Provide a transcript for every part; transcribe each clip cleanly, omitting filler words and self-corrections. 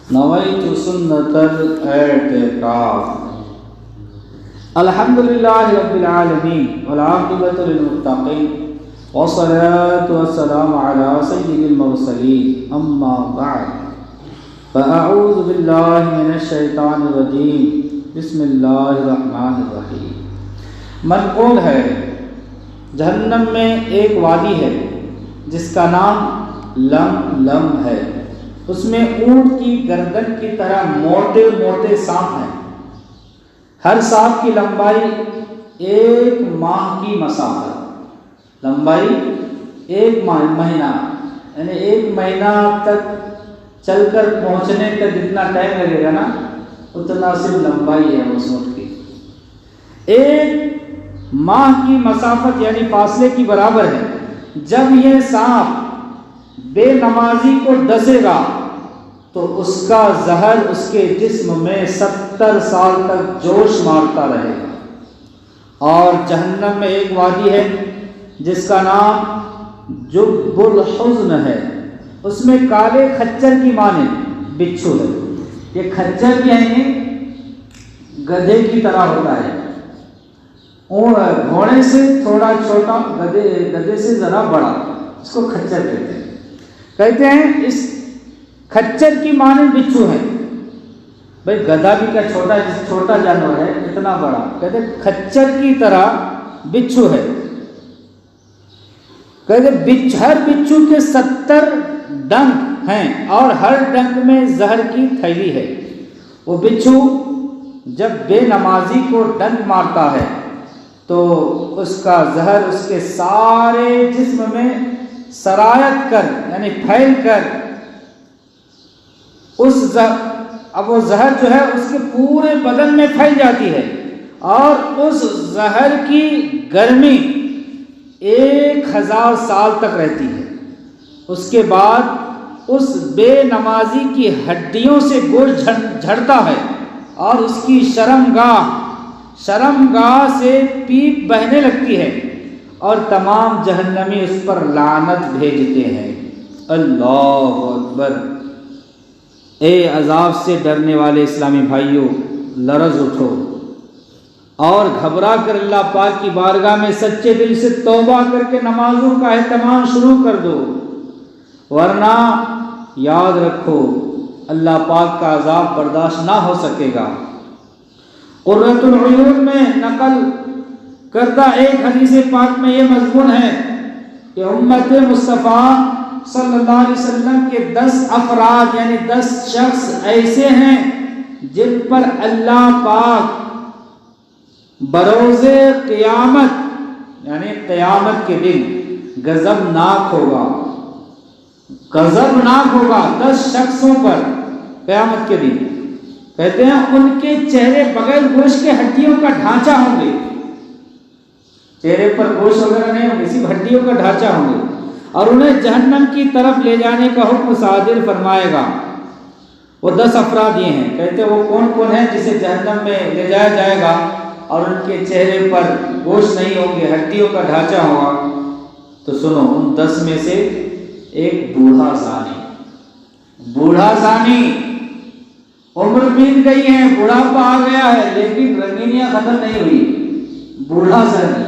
نویت سنت الاعتکاف۔ الحمدللہ رب العالمین والعاقبۃ للمتقین والصلاة والسلام علی سید المرسلین، اما بعد فاعوذ باللہ من الشیطان الرجیم، بسم اللہ الرحمن الرحیم۔ منقول ہے جہنم میں ایک وادی ہے جس کا نام لم ہے، اس میں اونٹ کی گردن کی طرح موٹے موٹے سانپ ہیں، ہر سانپ کی لمبائی 1 ماہ کی مسافت، لمبائی 1 مہینہ، یعنی 1 مہینہ تک چل کر پہنچنے کا جتنا ٹائم لگے گا نا اتنا صرف لمبائی ہے اس اونٹ کی، 1 ماہ کی مسافت یعنی فاصلے کی برابر ہے۔ جب یہ سانپ بے نمازی کو ڈسے گا تو اس کا زہر اس کے جسم میں 70 سال تک جوش مارتا رہے گا۔ اور جہنم میں ایک وادی ہے جس کا نام جب الحزن ہے، اس میں کالے خچر کی مانند بچھو ہے۔ یہ خچر بھی ہے، گدھے کی طرح ہوتا ہے، گھوڑے سے تھوڑا چھوٹا، گدھے سے ذرا بڑا، اس کو خچر کہتے ہیں۔ اس خچر کی مانند بچھو ہے، بھائی گدھا بھی کیا چھوٹا جانور ہے، اتنا بڑا، کہتے ہیں خچر کی طرح بچھو ہے۔ کہتے ہر بچھو کے 70 ڈنک ہیں اور ہر ڈنک میں زہر کی تھیلی ہے۔ وہ بچھو جب بے نمازی کو ڈنک مارتا ہے تو اس کا زہر اس کے سارے جسم میں سرایت کر یعنی پھیل کر اب وہ زہر جو ہے اس کے پورے بدن میں پھیل جاتی ہے، اور اس زہر کی گرمی 1000 سال تک رہتی ہے۔ اس کے بعد اس بے نمازی کی ہڈیوں سے گوشت جھڑتا ہے اور اس کی شرمگاہ سے پیپ بہنے لگتی ہے، اور تمام جہنمی اس پر لعنت بھیجتے ہیں۔ اللہ اکبر۔ اے عذاب سے ڈرنے والے اسلامی بھائیوں، لرز اٹھو اور گھبرا کر اللہ پاک کی بارگاہ میں سچے دل سے توبہ کر کے نمازوں کا اہتمام شروع کر دو، ورنہ یاد رکھو اللہ پاک کا عذاب برداشت نہ ہو سکے گا۔ قرۃ العیون میں نقل کردہ ایک حدیث پاک میں یہ مضمون ہے کہ امت مصطفیٰ صلی اللہ علیہ وسلم کے 10 افراد یعنی 10 شخص ایسے ہیں جن پر اللہ پاک بروز قیامت یعنی قیامت کے دن غضبناک ہوگا 10 شخصوں پر قیامت کے دن۔ کہتے ہیں ان کے چہرے بغیر گوشت کے ہڈیوں کا ڈھانچہ ہوں گے، چہرے پر گوشت وغیرہ نہیں ہوں گے، صرف ہڈیوں کا ڈھانچہ ہوں گے، اور انہیں جہنم کی طرف لے جانے کا حکم صادر فرمائے گا۔ وہ 10 افراد یہ ہیں، کہتے ہیں وہ کون ہیں جسے جہنم میں لے جایا جائے گا اور ان کے چہرے پر گوشت نہیں ہوں گے، ہڈیوں کا ڈھانچہ ہوگا۔ تو سنو، ان 10 میں سے ایک بوڑھا زانی، عمر بیت گئی ہے، بڑھاپا آ گیا ہے، لیکن رنگینیاں ختم نہیں ہوئی، بوڑھا زانی،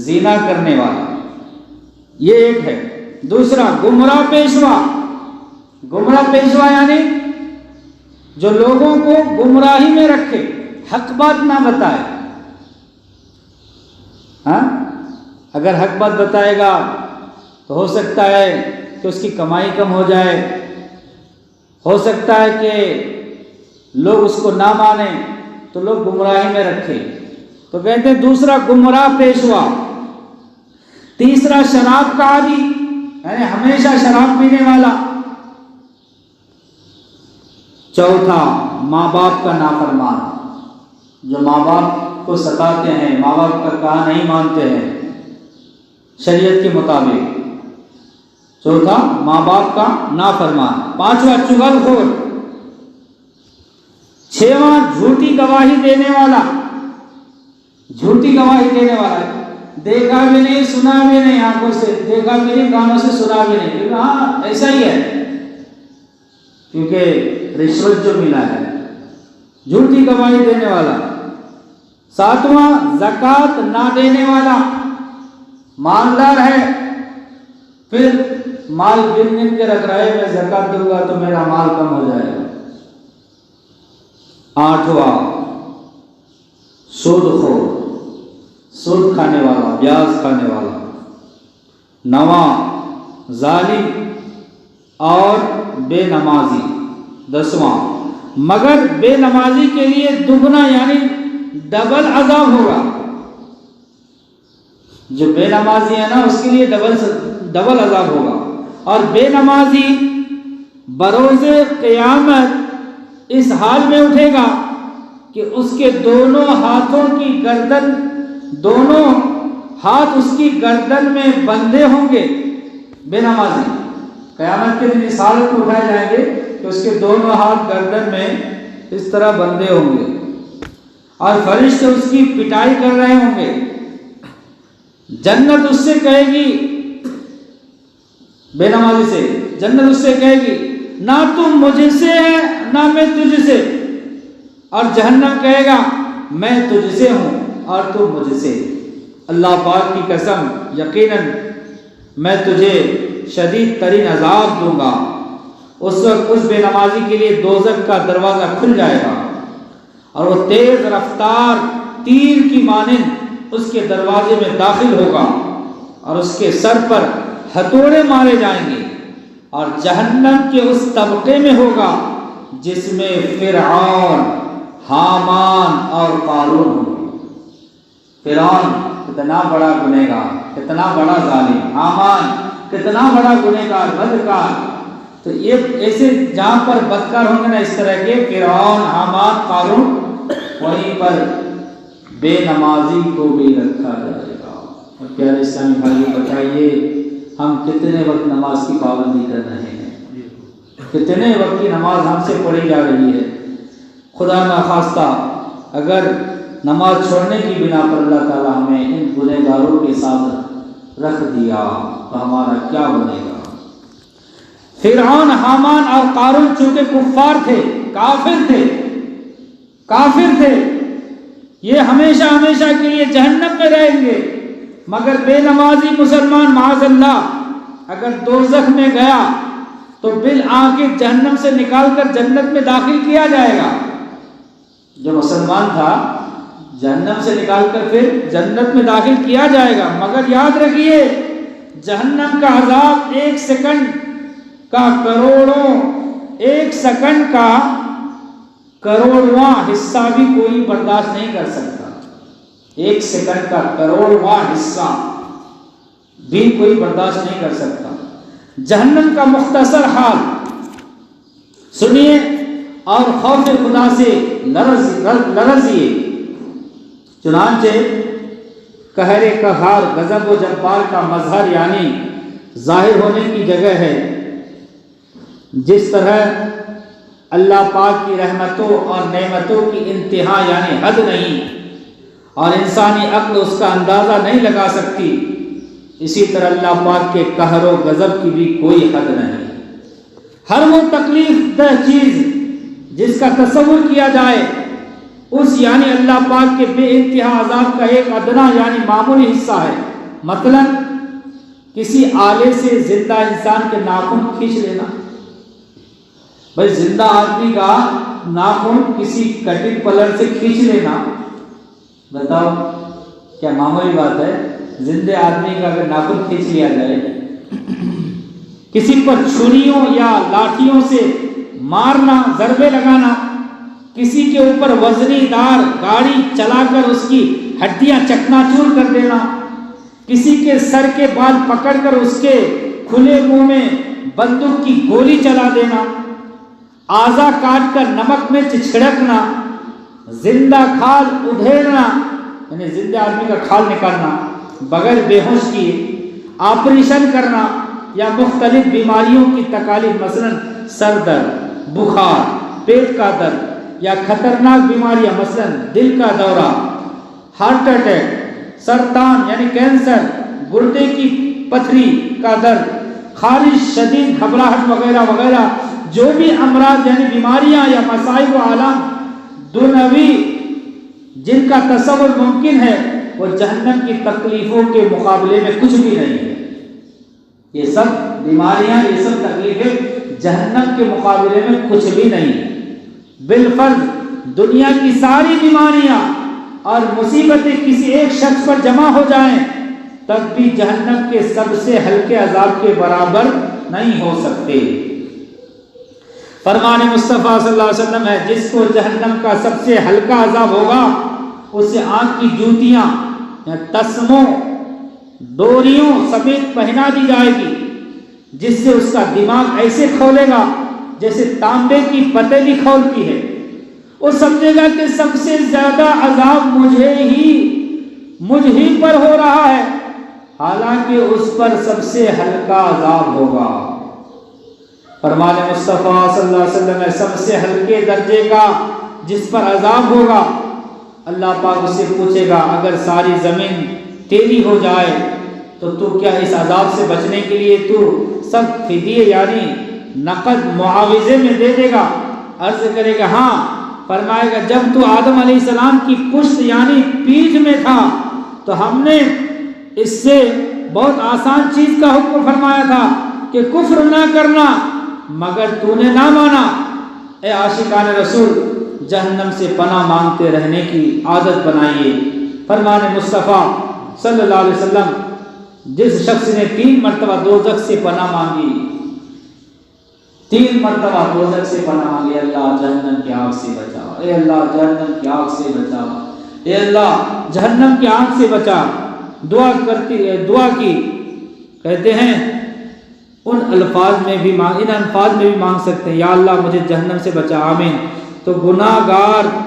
زنا کرنے والا، یہ ایک ہے۔ دوسرا گمراہ پیشوا یعنی جو لوگوں کو گمراہی میں رکھے، حق بات نہ بتائے۔ اگر حق بات بتائے گا تو ہو سکتا ہے کہ اس کی کمائی کم ہو جائے، ہو سکتا ہے کہ لوگ اس کو نہ مانیں تو لوگ گمراہی میں رکھے، تو کہتے ہیں دوسرا گمراہ پیشوا۔ تیسرا شراب کا عادی یعنی ہمیشہ شراب پینے والا۔ چوتھا ماں باپ کا نافرمان، جو ماں باپ کو ستاتے ہیں، ماں باپ کا کہا نہیں مانتے ہیں شریعت کے مطابق۔ چوتھا ماں باپ کا نافرمان۔ پانچواں چغل خور۔ چھواں جھوٹی گواہی دینے والا، دیکھا بھی نہیں سنا بھی نہیں، آنکھوں سے دیکھا بھی نہیں کانوں سے سنا بھی نہیں، ہاں ایسا ہی ہے، کیونکہ رشوت جو ملا ہے، جھوٹی گواہی دینے والا۔ ساتواں زکوٰۃ نہ دینے والا، مالدار ہے پھر مال گن گن کے رکھ رہا ہے، میں زکوٰۃ دوں گا تو میرا مال کم ہو جائے گا۔ آٹھواں سود خور، سود کھانے والا، بیاج کھانے والا۔ نواں ظالم اور بے نمازی۔ دسواں مگر بے نمازی کے لیے دگنا یعنی ڈبل عذاب ہوگا۔ جو بے نمازی ہے نا اس کے لیے ڈبل عذاب ہوگا۔ اور بے نمازی بروز قیامت اس حال میں اٹھے گا کہ اس کے دونوں ہاتھوں کی گردن، دونوں ہاتھ اس کی گردن میں بندھے ہوں گے۔ بے نمازی قیامت کے دن اس حالت میں اٹھائے جائیں گے کہ اس کے دونوں ہاتھ گردن میں اس طرح بندھے ہوں گے، اور فرشتے اس کی پٹائی کر رہے ہوں گے۔ جنت اس سے کہے گی، بے نمازی سے جنت اس سے کہے گی نہ تم مجھ سے ہے نہ میں تجھ سے، اور جہنم کہے گا میں تجھ سے ہوں اور تم مجھ سے۔ اللہ پاک کی قسم یقیناً میں تجھے شدید ترین عذاب دوں گا۔ اس وقت اس بے نمازی کے لیے دوزخ کا دروازہ کھل جائے گا، اور وہ تیز رفتار تیر کی مانند اس کے دروازے میں داخل ہوگا، اور اس کے سر پر ہتھوڑے مارے جائیں گے، اور جہنم کے اس طبقے میں ہوگا جس میں فرعون، حامان اور قارون ہوں گے۔ فرعون کتنا بڑا گنہگار، کتنا بڑا ظالم، حامان کتنا بڑا گنہگار، بدکار۔ تو یہ ایسے جہاں پر بدکار ہوں گے نا اس طرح کے فرعون، حامان، قارون، وہیں پر بے نمازی کو بھی رکھا جائے گا۔ اور پیارے اسلامی بھائی بتائیے ہم کتنے وقت نماز کی پابندی کر رہے ہیں، کتنے وقت کی نماز ہم سے پڑھی جا رہی ہے۔ خدا نخواستہ اگر نماز چھوڑنے کی بنا پر اللہ تعالیٰ ہمیں ان گنہگاروں کے ساتھ رکھ دیا تو ہمارا کیا بنے گا۔ فرعون، حامان اور قارون چونکہ کفار تھے، کافر تھے، یہ ہمیشہ ہمیشہ کے لیے جہنم میں رہیں گے۔ مگر بے نمازی مسلمان معاذ اللہ اگر دوزخ میں گیا تو بالآخر جہنم سے نکال کر جنت میں داخل کیا جائے گا۔ جو مسلمان تھا جہنم سے نکال کر پھر جنت میں داخل کیا جائے گا۔ مگر یاد رکھیے جہنم کا عذاب ایک سیکنڈ کا کروڑواں حصہ بھی کوئی برداشت نہیں کر سکتا۔ ایک سیکنڈ کا کروڑواں حصہ بھی کوئی برداشت نہیں کر سکتا۔ جہنم کا مختصر حال سنیے اور خوف خدا سے لرزیے۔ چنانچہ قہر قہار، غضب و جبار کا مظہر یعنی ظاہر ہونے کی جگہ ہے۔ جس طرح اللہ پاک کی رحمتوں اور نعمتوں کی انتہا یعنی حد نہیں، اور انسانی عقل اس کا اندازہ نہیں لگا سکتی، اسی طرح اللہ پاک کے قہر و غضب کی بھی کوئی حد نہیں۔ ہر وہ تکلیف دہ چیز جس کا تصور کیا جائے اس یعنی اللہ پاک کے بے انتہا عذاب کا ایک ادنا یعنی معمولی حصہ ہے۔ مثلا کسی آلے سے زندہ انسان کے ناخن کھینچ لینا۔ بھائی زندہ آدمی کا ناخن کسی کٹنگ پلر سے کھینچ لینا، بتاؤ کیا معمولی بات ہے؟ زندہ آدمی کا اگر ناخن کھینچ لیا جائے، کسی پر چھریوں یا لاٹھیوں سے مارنا، ضربے لگانا، کسی کے اوپر وزنی دار گاڑی چلا کر اس کی ہڈیاں چکنا چور کر دینا، کسی کے سر کے بال پکڑ کر اس کے کھلے منہ میں بندوق کی گولی چلا دینا، اعضا کاٹ کر نمک میں چھڑکنا، زندہ کھال ادھیڑنا یعنی زندہ آدمی کا کھال نکالنا بغیر بے ہوش کیے، آپریشن کرنا، یا مختلف بیماریوں کی تکالیف مثلا سر درد، بخار، پیٹ کا درد، یا خطرناک بیماریاں مثلا دل کا دورہ، ہارٹ اٹیک، سرطان یعنی کینسر، گردے کی پتھری کا درد، خارش، شدید گھبراہٹ وغیرہ وغیرہ جو بھی امراض یعنی بیماریاں یا مسائل و آلام دنیاوی جن کا تصور ممکن ہے وہ جہنم کی تکلیفوں کے مقابلے میں کچھ بھی نہیں ہے. یہ سب بیماریاں، یہ سب تکلیفیں جہنم کے مقابلے میں کچھ بھی نہیں. بالفرض دنیا کی ساری بیماریاں اور مصیبتیں کسی ایک شخص پر جمع ہو جائیں تب بھی جہنم کے سب سے ہلکے عذاب کے برابر نہیں ہو سکتے. فرمان مصطفیٰ صلی اللہ علیہ وسلم ہے جس کو جہنم کا سب سے ہلکا عذاب ہوگا اسے آنکھ کی جوتیاں یا تسموں ڈوریوں سمیت پہنا دی جائے گی جس سے اس کا دماغ ایسے کھولے گا جیسے تانبے کی پتیلی کھولتی ہے. وہ سمجھے گا کہ سب سے زیادہ عذاب مجھ ہی پر ہو رہا ہے، حالانکہ اس پر سب سے ہلکا عذاب ہوگا. فرمان مصطفیٰ صلی اللہ علیہ وسلم ہے سب سے ہلکے درجے کا جس پر عذاب ہوگا اللہ پاک اسے پوچھے گا اگر ساری زمین تیری ہو جائے تو کیا اس عذاب سے بچنے کے لیے تو سب فدیے یعنی نقد معاوضے میں دے دے گا؟ عرض کرے گا ہاں. فرمائے گا جب تو آدم علیہ السلام کی پشت یعنی پیٹھ میں تھا تو ہم نے اس سے بہت آسان چیز کا حکم فرمایا تھا کہ کفر نہ کرنا مگر تو نے نہ مانا. اے عاشقان رسول جہنم سے پناہ مانگتے رہنے کی عادت بنائیے. فرمان مصطفیٰ صلی اللہ علیہ وسلم جس شخص نے 3 مرتبہ دوزخ سے پناہ مانگی، 3 مرتبہ دوزخ سے پناہ مانگی، اللہ جہنم کی آگ سے بچا، اے اللہ جہنم کی آگ سے بچا، اے اللہ جہنم کی آگ سے بچا، دعا کی کہتے ہیں ان الفاظ میں بھی مانگ سکتے ہیں یا اللہ مجھے جہنم سے بچا، آمین. تو گناہ گار